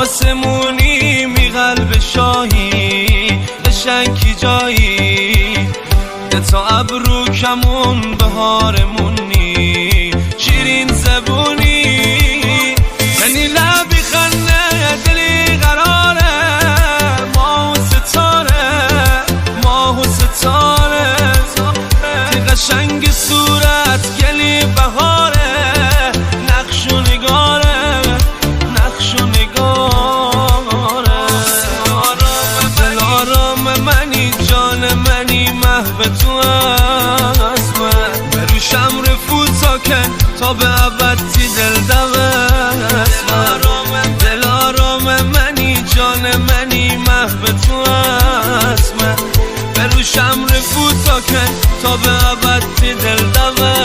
آسمونی می قلب شاهی قشنگی جایی ده تا ابرو کمون بهارمونی شیرین زبونی منی لبی خنده دلی قراره ماه و ستاره تی قشنگ صورت گلی بهاره نقش و نگاره دلارام منی جان منی محو تو هست من بروشم رفوت ساکن تا به ابد تی دل دوست من دلارام منی جان منی محو تو هست من بروشم رفوت ساکن تا به ابد تی دل دوست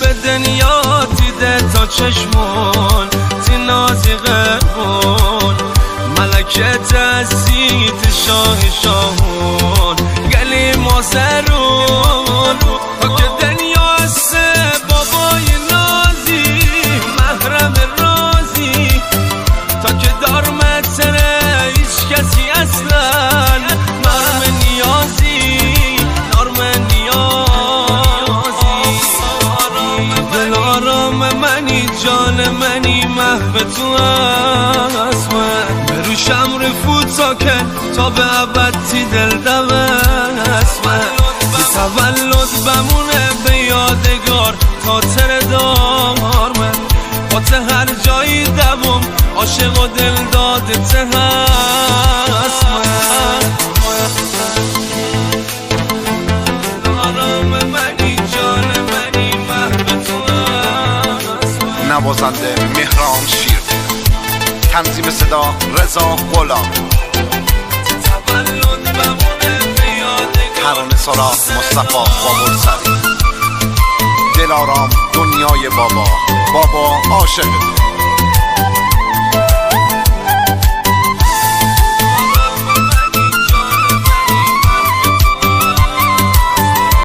به دنیا دیده تا چشمون تی نازی قربون ملکت عزیز شاه شاهون گلی مازرون تا که دنیا هسته بابای نازی محرم رازی تا که دار متره هیچ کسی اصلا نارم نیازی منی جان منی محو تو هست من بروشم رفوت ساکن تا به ابد تی دل دوست من بی تولد بمونه به یادگار خاطر دار من با ته هر جایی دوم عاشق و دل داده ته هست من منی جان منی محو تو نوازنده مهران شیر، تنظیم صدا رضا غلام، ترانه سرا مصطفی بابرسری. دلارام دنیای بابا عاشق تو.